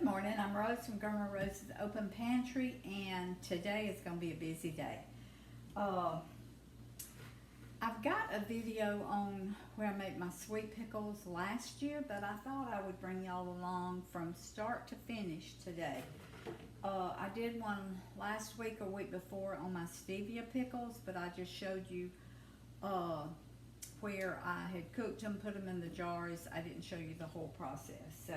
Good morning, I'm Rose from Grandma Rose's Open Pantry, and today is going to be a busy day. I've got a video on where I made my sweet pickles last year, but I thought I would bring y'all along from start to finish today. I did one last week or week before on my stevia pickles, but I just showed you where I had cooked them, put them in the jars. I didn't show you the whole process. So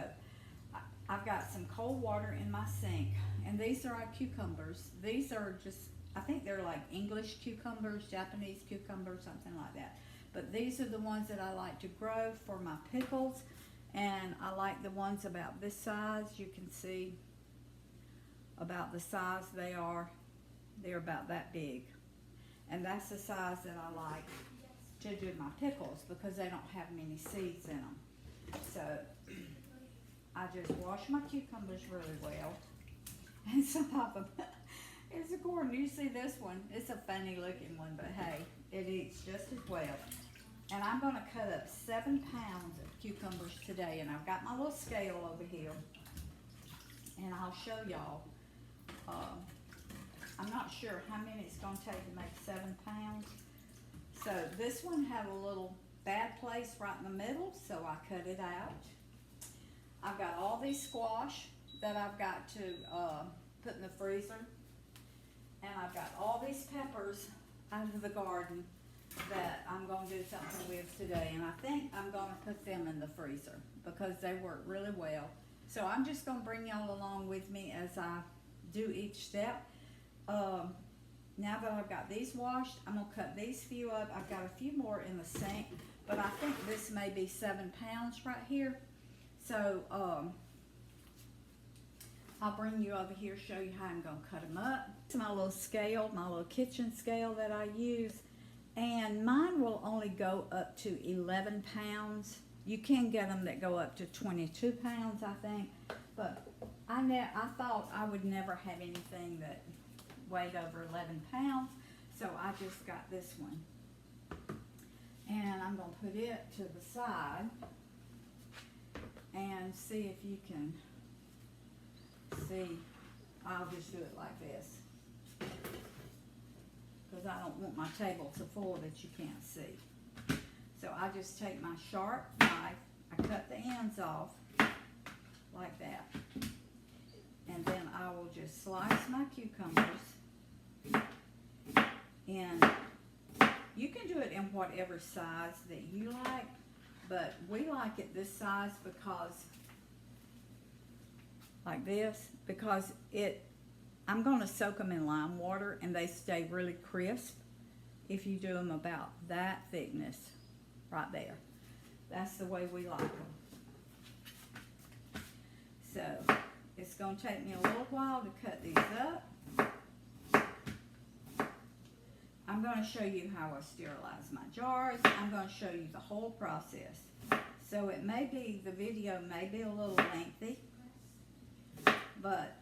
I've got some cold water in my sink, and these are our cucumbers. These are just, I think they're like English cucumbers, Japanese cucumbers, something like that. But these are the ones that I like to grow for my pickles, and I like the ones about this size. You can see about the size they are. They're about that big. And that's the size that I like to do my pickles because they don't have many seeds in them. So I just wash my cucumbers really well. And some of them, it's a corn. You see this one, it's a funny looking one, but hey, it eats just as well. And I'm gonna cut up 7 pounds of cucumbers today, and I've got my little scale over here. And I'll show y'all. I'm not sure how many it's gonna take to make 7 pounds. So this one had a little bad place right in the middle, so I cut it out. I've got all these squash that I've got to put in the freezer. And I've got all these peppers out of the garden that I'm going to do something with today. And I think I'm going to put them in the freezer because they work really well. So I'm just going to bring y'all along with me as I do each step. Now that I've got these washed, I'm going to cut these few up. I've got a few more in the sink, but I think this may be 7 pounds right here. So, I'll bring you over here, show you how I'm going to cut them up. It's my little scale, my little kitchen scale that I use. And mine will only go up to 11 pounds. You can get them that go up to 22 pounds, I think. But I thought I would never have anything that weighed over 11 pounds. So I just got this one. And I'm going to put it to the side and see if you can see. I'll just do it like this because I don't want my table so full that you can't see. So I just take my sharp knife, I cut the ends off like that, and then I will just slice my cucumbers. And you can do it in whatever size that you like, but we like it this size because, like this, because I'm going to soak them in lime water and they stay really crisp if you do them about that thickness right there. That's the way we like them. So it's going to take me a little while to cut these up. I'm going to show you how I sterilize my jars. I'm going to show you the whole process. So it may be, the video may be a little lengthy, but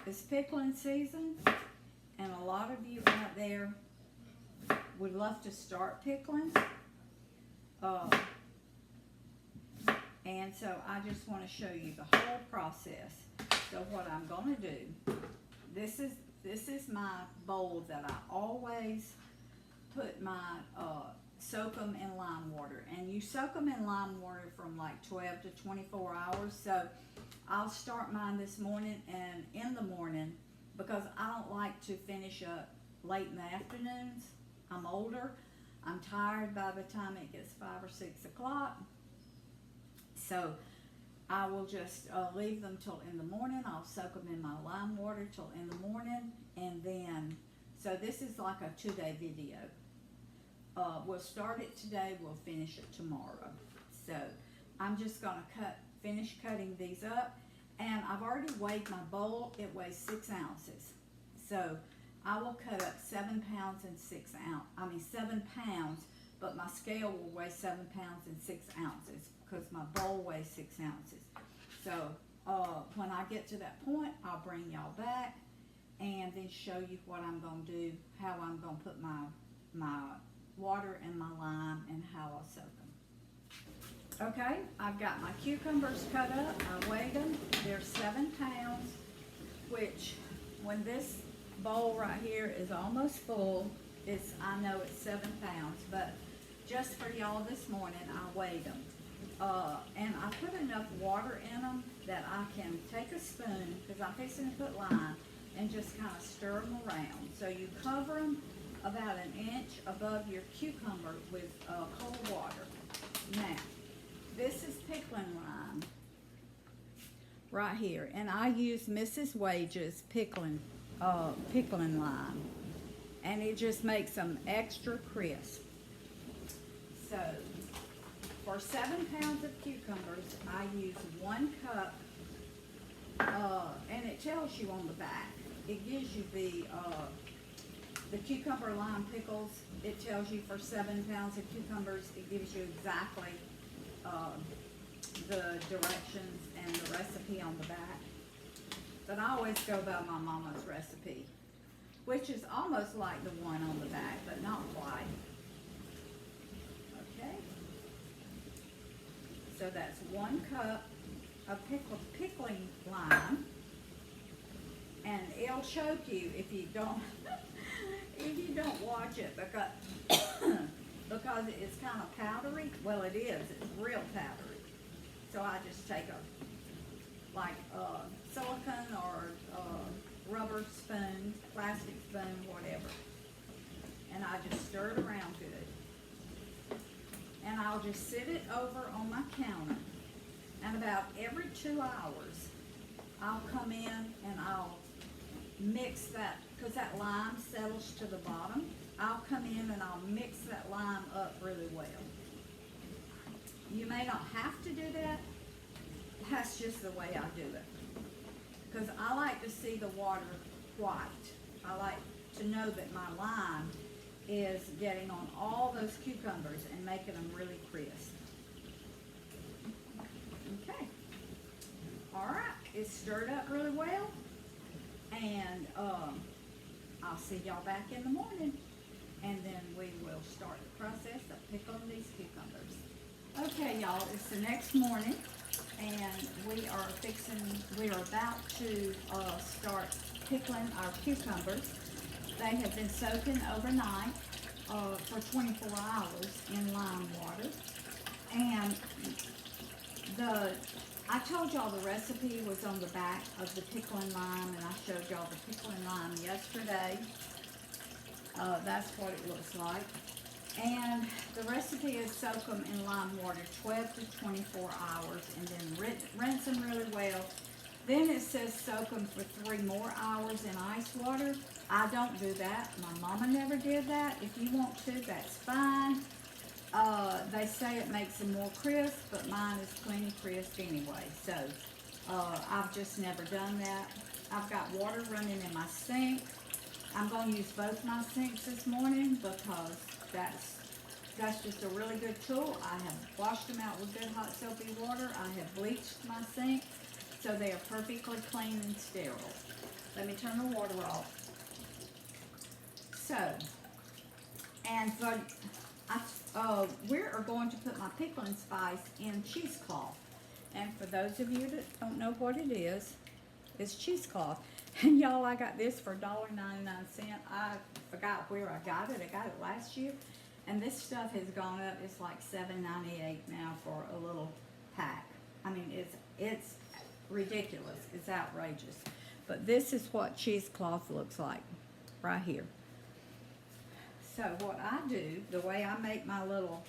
it's pickling season, and a lot of you out there would love to start pickling. And so I just want to show you the whole process. So what I'm going to do, this is my bowl that I always put my, soak them in lime water. And you soak them in lime water from like 12 to 24 hours. So I'll start mine this morning, and in the morning, because I don't like to finish up late in the afternoons. I'm older. I'm tired by the time it gets 5 or 6 o'clock. So I will just leave them till in the morning. I'll soak them in my lime water till in the morning, and then, so this is like a 2-day video. We'll start it today, we'll finish it tomorrow. So I'm just gonna finish cutting these up, and I've already weighed my bowl. It weighs 6 ounces. So I will cut up 7 pounds and 7 pounds, but my scale will weigh 7 pounds and 6 ounces because my bowl weighs 6 ounces. So when I get to that point, I'll bring y'all back and then show you what I'm going to do, how I'm going to put my water and my lime, and how I'll soak them. Okay, I've got my cucumbers cut up. I weighed them. They're 7 pounds, which when this bowl right here is almost full, I know it's 7 pounds, but just for y'all this morning, I weighed them. And I put enough water in them that I can take a spoon, because I'm fixing to put lime, and just kind of stir them around. So you cover them about an inch above your cucumber with cold water. Now, this is pickling lime right here, and I use Mrs. Wage's pickling lime, and it just makes them extra crisp. So, for 7 pounds of cucumbers, I use 1 cup, and it tells you on the back. It gives you the cucumber lime pickles. It tells you for 7 pounds of cucumbers, it gives you exactly the directions and the recipe on the back. But I always go by my mama's recipe, which is almost like the one on the back, but not quite. Okay. So that's 1 cup of pickling lime, and it'll choke you if you don't watch it, because it's kind of powdery. Well, it is. It's real powdery. So I just take silicone or rubber spoon, plastic spoon, whatever, and I just stir it around good. And I'll just sit it over on my counter, and about every 2 hours, I'll come in and I'll mix that, because that lime settles to the bottom. I'll come in and I'll mix that lime up really well. You may not have to do that. That's just the way I do it. Because I like to see the water white. I like to know that my lime is getting on all those cucumbers and making them really crisp. Okay. All right. It's stirred up really well. And I'll see y'all back in the morning. And then we will start the process of pickling these cucumbers. Okay, y'all, it's the next morning, and we are about to start pickling our cucumbers. They have been soaking overnight for 24 hours in lime water. And I told y'all the recipe was on the back of the pickling lime, and I showed y'all the pickling lime yesterday. That's what it looks like. And the recipe is soak them in lime water 12 to 24 hours, and then rinse them really well. Then it says soak them for 3 more hours in ice water. I don't do that. My mama never did that. If you want to, that's fine. They say it makes them more crisp, but mine is plenty crisp anyway. So I've just never done that. I've got water running in my sink. I'm going to use both my sinks this morning because that's just a really good tool. I have washed them out with good hot soapy water. I have bleached my sink so they are perfectly clean and sterile. Let me turn the water off. So, and we are going to put my pickling spice in cheesecloth. And for those of you that don't know what it is, it's cheesecloth. And y'all, I got this for $1.99. I forgot where I got it. I got it last year. And this stuff has gone up. It's like $7.98 now for a little pack. I mean, it's ridiculous. It's outrageous. But this is what cheesecloth looks like right here. So what I do, the way I make my little,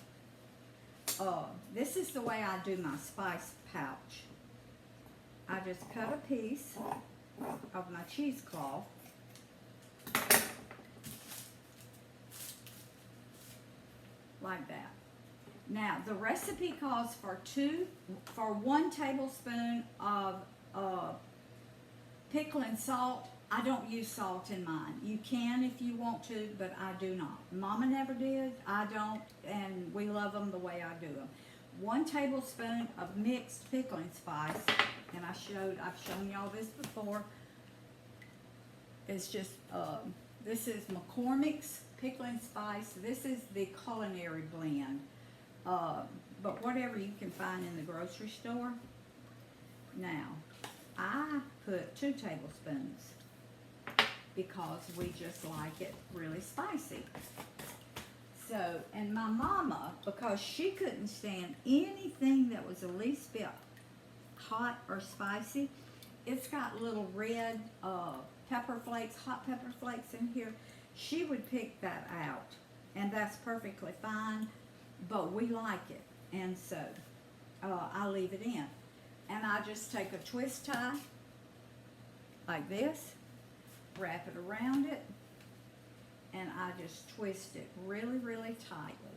this is the way I do my spice pouch. I just cut a piece of my cheesecloth, like that. Now the recipe calls for 1 tablespoon of pickling salt. I don't use salt in mine. You can if you want to, but I do not. Mama never did. I don't, and we love them the way I do them. 1 tablespoon of mixed pickling spice, and I've shown y'all this before. It's just, this is McCormick's pickling spice. This is the culinary blend. but whatever you can find in the grocery store. Now, I put 2 tablespoons because we just like it really spicy. So, and my mama, because she couldn't stand anything that was the least bit hot or spicy, it's got little red pepper flakes, hot pepper flakes in here. She would pick that out, and that's perfectly fine, but we like it, and so I leave it in. And I just take a twist tie like this, wrap it around it, and I just twist it really, really tightly.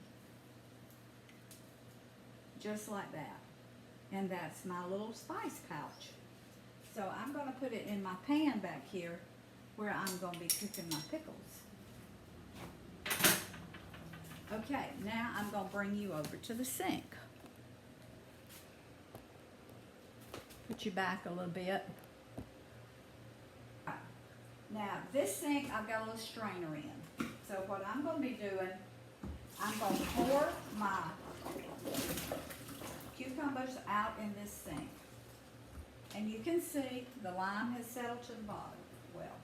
Just like that. And that's my little spice pouch. So I'm going to put it in my pan back here where I'm going to be cooking my pickles. Okay, now I'm going to bring you over to the sink. Put you back a little bit. Now, this sink, I've got a little strainer in. So what I'm going to be doing, I'm going to pour my cucumbers out in this sink. And you can see the lime has settled to the bottom. Well,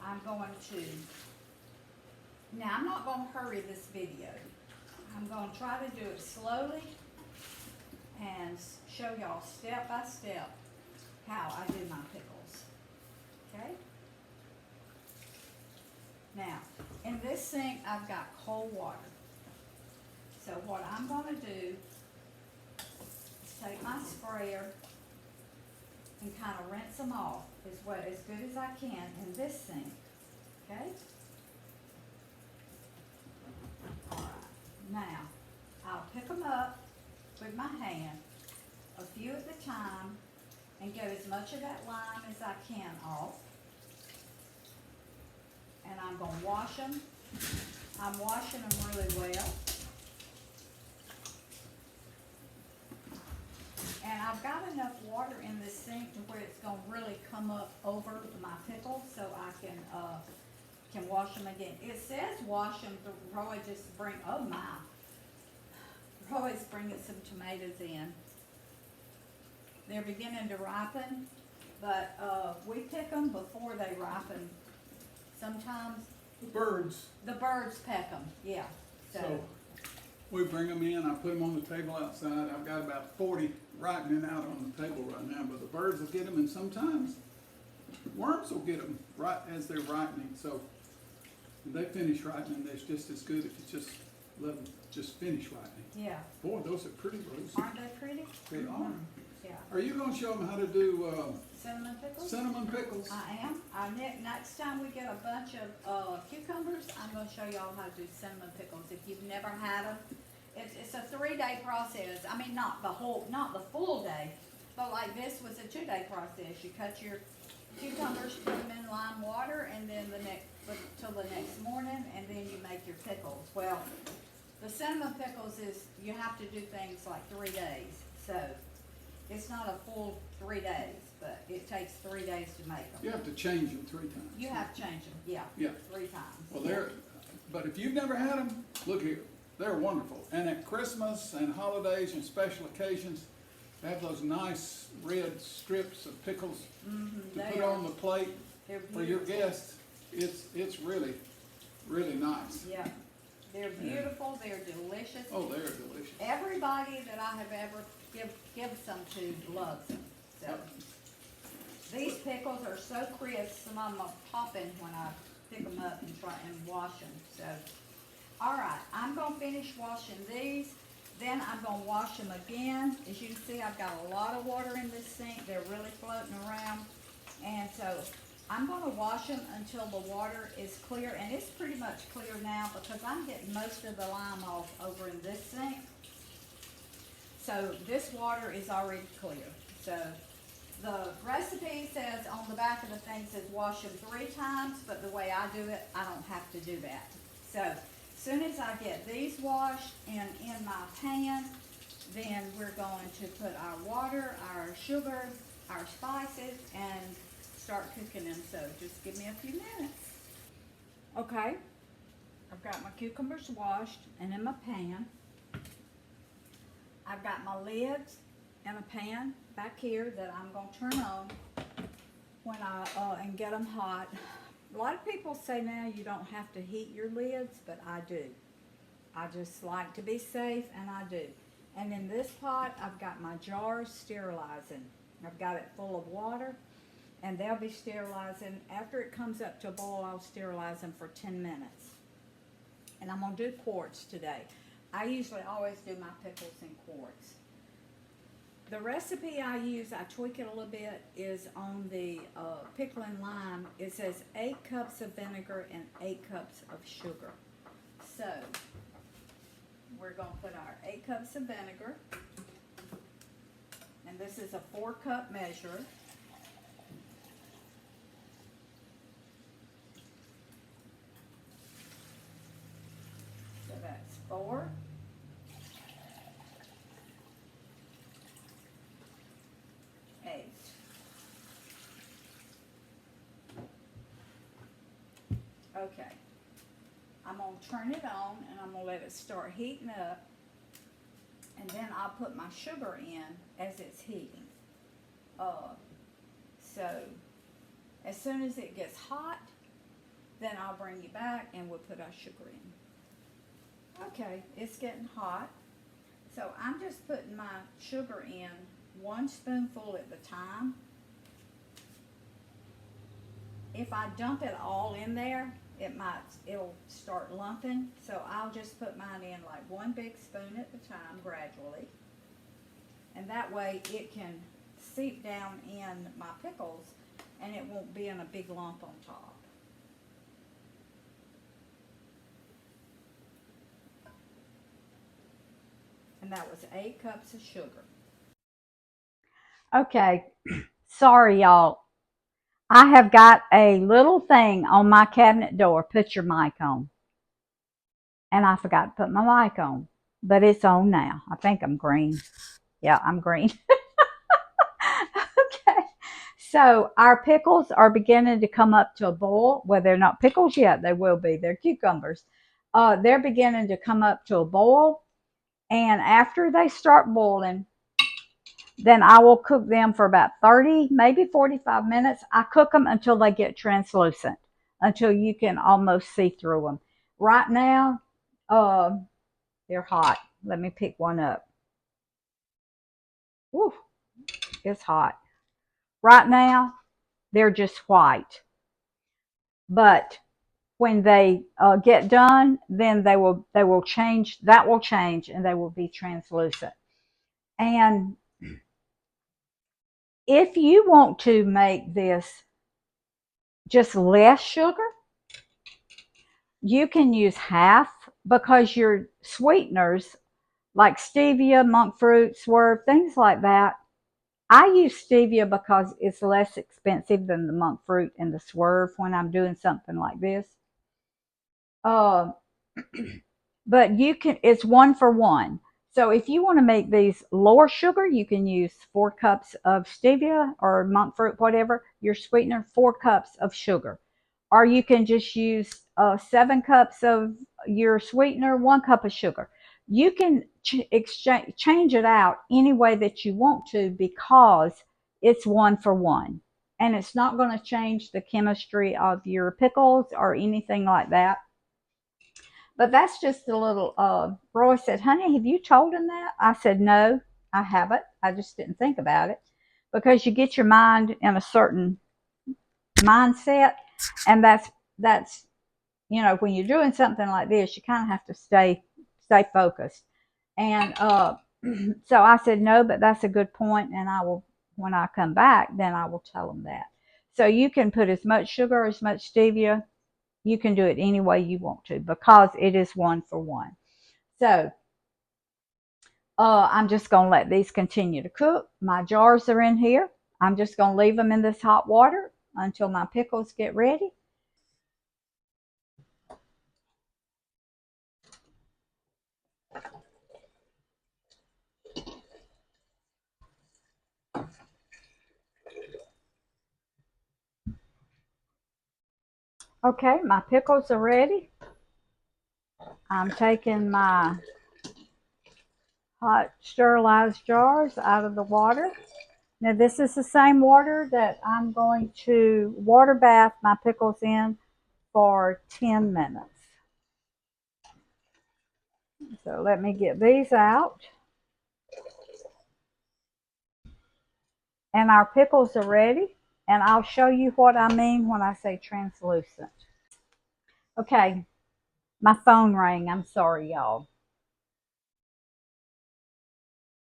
I'm going to, now I'm not going to hurry this video. I'm going to try to do it slowly and show y'all step by step how I do my pickles. Okay? Now, in this sink, I've got cold water. So what I'm going to do is take my sprayer and kind of rinse them off as good as I can in this sink. Okay? All right. Now, I'll pick them up with my hand, a few at a time, and get as much of that lime as I can off. And I'm going to wash them. I'm washing them really well. And I've got enough water in this sink to where it's going to really come up over my pickles so I can wash them again. It says wash them. Roy just bring, oh my. Roy's bringing some tomatoes in. They're beginning to ripen, but we pick them before they ripen. Sometimes The birds. the birds peck them, yeah. So we bring them in, I put them on the table outside. I've got about 40 ripening out on the table right now, but the birds will get them, and sometimes worms will get them right as they're ripening. So when they finish ripening, they're just as good if you just let them just finish ripening. Yeah. Boy, those are pretty rosy. Aren't they pretty? They are. Yeah. Are you gonna show them how to do Cinnamon pickles? cinnamon pickles? I am. Next time we get a bunch of cucumbers, I'm going to show y'all how to do cinnamon pickles. If you've never had them, it's a 3-day process. I mean, not the full day, but like this was a 2-day process. You cut your cucumbers, put them in lime water, and then till the next morning, and then you make your pickles. Well, the cinnamon pickles is you have to do things like 3 days. So it's not a full 3 days, but it takes 3 days to make them. You have to change them 3 times. You have to change them, yeah. Yeah. 3 times. Well, but if you've never had them, look here. They're wonderful. And at Christmas and holidays and special occasions, they have those nice red strips of pickles to put on the plate for your guests. It's really, really nice. Yeah. They're beautiful, they're delicious. Oh, they're delicious. Everybody that I have ever give some to loves them. So these pickles are so crisp, some of them are popping when I pick them up and try and wash them. So, all right, I'm gonna finish washing these. Then I'm gonna wash them again. As you can see, I've got a lot of water in this sink. They're really floating around, and so I'm gonna wash them until the water is clear, and it's pretty much clear now because I'm getting most of the lime off over in this sink. So this water is already clear. So the recipe says on the back of the thing says wash them 3 times, but the way I do it, I don't have to do that. So as soon as I get these washed and in my pan, then we're going to put our water, our sugar, our spices, and start cooking them. So just give me a few minutes. Okay, I've got my cucumbers washed and in my pan. I've got my lids in a pan back here that I'm going to turn on when and get them hot. A lot of people say now you don't have to heat your lids, but I do. I just like to be safe, and I do. And in this pot, I've got my jars sterilizing. I've got it full of water, and they'll be sterilizing. After it comes up to a boil, I'll sterilize them for 10 minutes. And I'm going to do quarts today. I usually always do my pickles in quarts. The recipe I use, I tweak it a little bit, is on the pickling lime. It says 8 cups of vinegar and 8 cups of sugar. So, we're going to put our 8 cups of vinegar. And this is a 4-cup measure. So that's 4. Okay, I'm going to turn it on and I'm going to let it start heating up, and then I'll put my sugar in as it's heating. So as soon as it gets hot, then I'll bring you back and we'll put our sugar in. Okay, it's getting hot. So I'm just putting my sugar in 1 spoonful at a time. If I dump it all in there, it'll start lumping. So I'll just put mine in like 1 big spoon at a time gradually. And that way it can seep down in my pickles and it won't be in a big lump on top. And that was 8 cups of sugar. Okay, sorry y'all. I have got a little thing on my cabinet door, put your mic on. And I forgot to put my mic on, but it's on now. I think I'm green. Yeah, I'm green. Okay, so our pickles are beginning to come up to a boil. Well, they're not pickles yet. They will be. They're cucumbers. They're beginning to come up to a boil. And after they start boiling, then I will cook them for about 30, maybe 45 minutes. I cook them until they get translucent, until you can almost see through them. Right now, they're hot. Let me pick one up. Woo, it's hot. Right now, they're just white. But when they get done, then they will change. That will change, and they will be translucent. And if you want to make this just less sugar, you can use half, because your sweeteners like stevia, monk fruit, swerve, things like that. I use stevia because it's less expensive than the monk fruit and the swerve when I'm doing something like this. Uh, but you can, it's 1 for 1. So if you want to make these lower sugar, you can use 4 cups of stevia or monk fruit, whatever, your sweetener, 4 cups of sugar. Or you can just use 7 cups of your sweetener, 1 cup of sugar. You can change it out any way that you want to, because it's 1 for 1. And it's not going to change the chemistry of your pickles or anything like that. But that's just a little, Roy said, honey, have you told him that? I said, no, I haven't. I just didn't think about it. Because you get your mind in a certain mindset, and that's when you're doing something like this, you kind of have to stay focused. And so I said no, but that's a good point, and I will, when I come back, then I will tell them that. So you can put as much sugar, as much stevia. You can do it any way you want to, because it is 1 for 1. So I'm just going to let these continue to cook. My jars are in here. I'm just going to leave them in this hot water until my pickles get ready. Okay, my pickles are ready. I'm taking my hot sterilized jars out of the water. Now this is the same water that I'm going to water bath my pickles in for 10 minutes. So let me get these out. And our pickles are ready. And I'll show you what I mean when I say translucent. Okay, my phone rang. I'm sorry, y'all.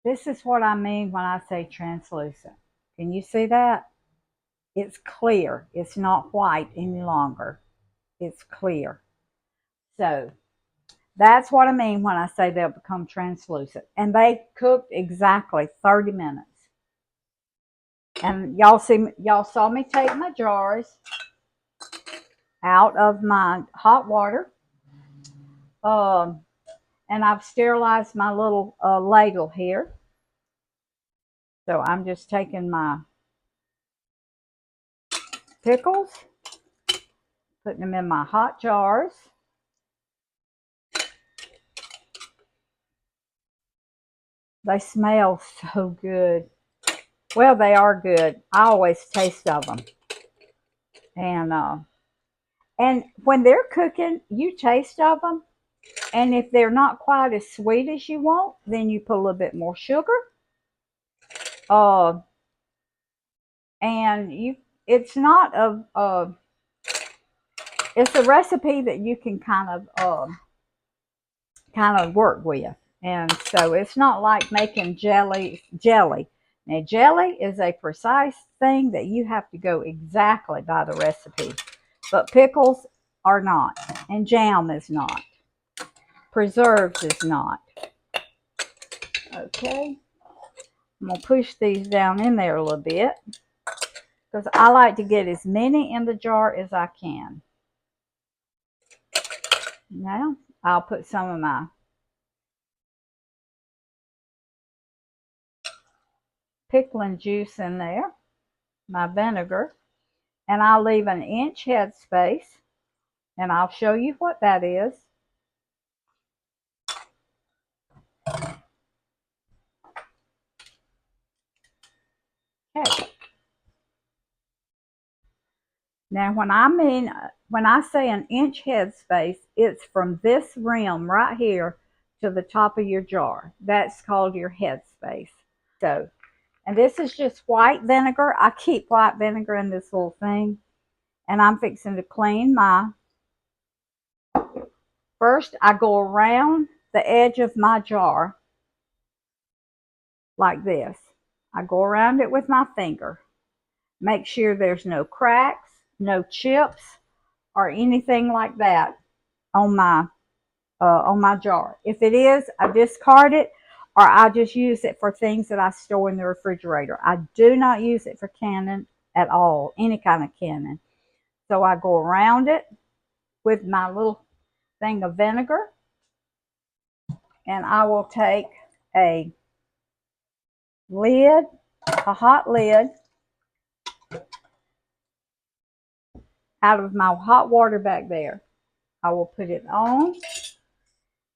This is what I mean when I say translucent. Can you see that? It's clear. It's not white any longer. It's clear. So that's what I mean when I say they'll become translucent. And they cooked exactly 30 minutes. And y'all saw me take my jars out of my hot water. And I've sterilized my little ladle here. So I'm just taking my pickles, putting them in my hot jars. They smell so good. Well, they are good. I always taste of them. And when they're cooking, you taste of them. And if they're not quite as sweet as you want, then you put a little bit more sugar. And it's not it's a recipe that you can kind of work with. And so it's not like making jelly. Now, jelly is a precise thing that you have to go exactly by the recipe. But pickles are not. And jam is not. Preserves is not. Okay. I'm going to push these down in there a little bit, because I like to get as many in the jar as I can. Now, I'll put some of my pickling juice in there, my vinegar, and I'll leave an inch head space, and I'll show you what that is. Okay. Now, when I say an inch head space, it's from this rim right here to the top of your jar. That's called your head space. So, and this is just white vinegar. I keep white vinegar in this little thing. And I'm fixing to clean first I go around the edge of my jar like this. I go around it with my finger. Make sure there's no cracks, no chips, or anything like that on my jar. If it is, I discard it, or I just use it for things that I store in the refrigerator. I do not use it for canning at all, any kind of canning. So I go around it with my little thing of vinegar, and I will take a hot lid out of my hot water back there. I will put it on,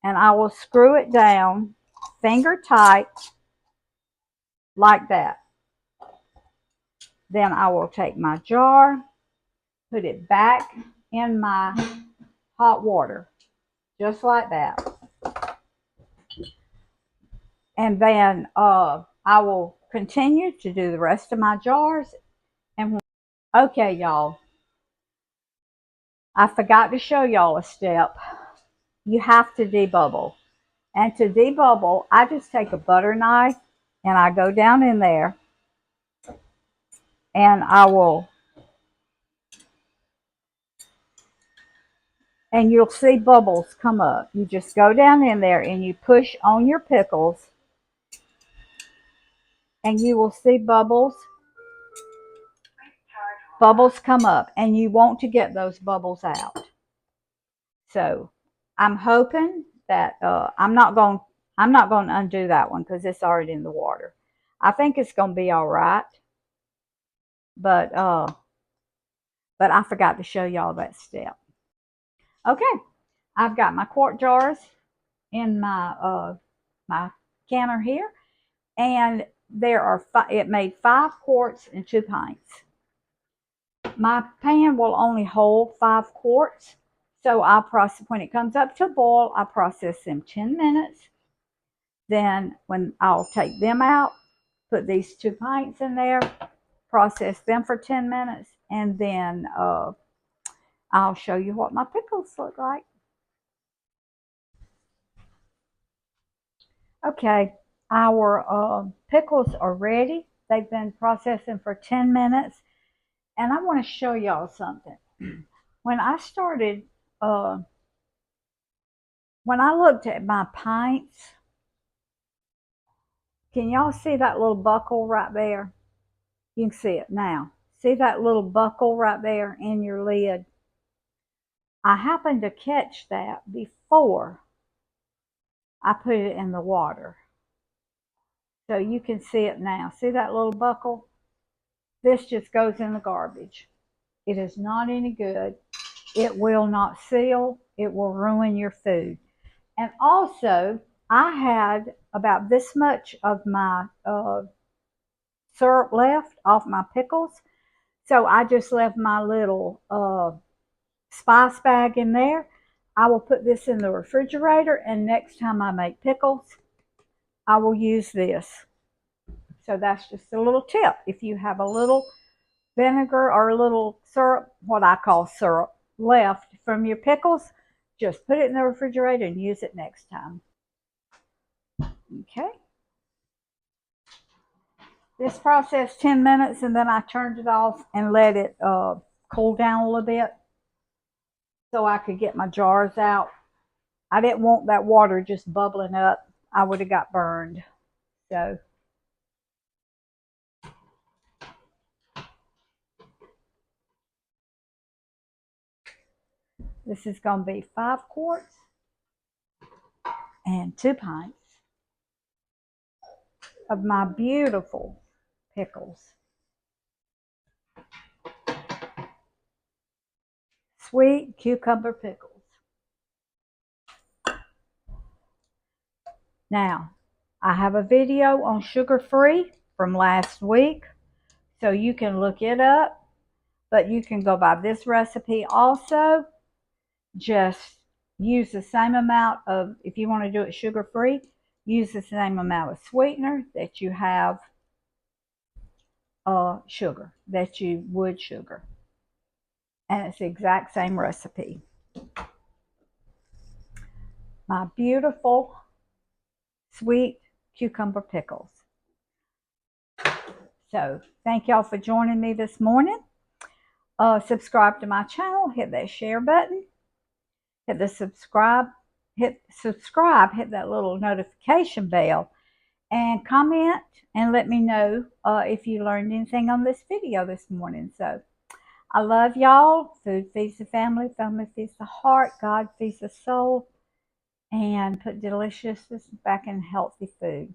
and I will screw it down finger tight like that. Then I will take my jar, put it back in my hot water, just like that. And then I will continue to do the rest of my jars. And okay, y'all, I forgot to show y'all a step. You have to debubble. And to debubble, I just take a butter knife and I go down in there, and and you'll see bubbles come up. You just go down in there and you push on your pickles, and you will see bubbles come up, and you want to get those bubbles out. So I'm hoping that I'm not going to undo that one because it's already in the water. I think it's going to be all right, but I forgot to show y'all that step. Okay, I've got my quart jars in my counter here, and it made 5 quarts and 2 pints. My pan will only hold 5 quarts, so when it comes up to a boil, I process them 10 minutes. Then when I'll take them out, put these 2 pints in there, process them for 10 minutes, and then I'll show you what my pickles look like. Okay, our pickles are ready. They've been processing for 10 minutes, and I want to show y'all something. When I started, when I looked at my pints, can y'all see that little buckle right there? You can see it now. See that little buckle right there in your lid? I happened to catch that before I put it in the water. So you can see it now. See that little buckle? This just goes in the garbage. It is not any good. It will not seal. It will ruin your food. And also, I had about this much of my syrup left off my pickles. So I just left my little spice bag in there. I will put this in the refrigerator, and next time I make pickles, I will use this. So that's just a little tip. If you have a little vinegar or a little syrup, what I call syrup, left from your pickles, just put it in the refrigerator and use it next time. Okay. This processed 10 minutes, and then I turned it off and let it cool down a little bit so I could get my jars out. I didn't want that water just bubbling up. I would have got burned. So this is going to be 5 quarts and 2 pints of my beautiful pickles. Sweet cucumber pickles. Now, I have a video on sugar-free from last week, so you can look it up, but you can go by this recipe also. Just use the same amount of, if you want to do it sugar-free, use the same amount of sweetener that you have sugar, that you would sugar. And it's the exact same recipe. My beautiful sweet cucumber pickles. So thank y'all for joining me this morning. Subscribe to my channel, hit that share button, hit the subscribe, hit that little notification bell, and comment and let me know if you learned anything on this video this morning. So I love y'all. Food feeds the family, family feeds the heart, God feeds the soul, and put deliciousness back in healthy food.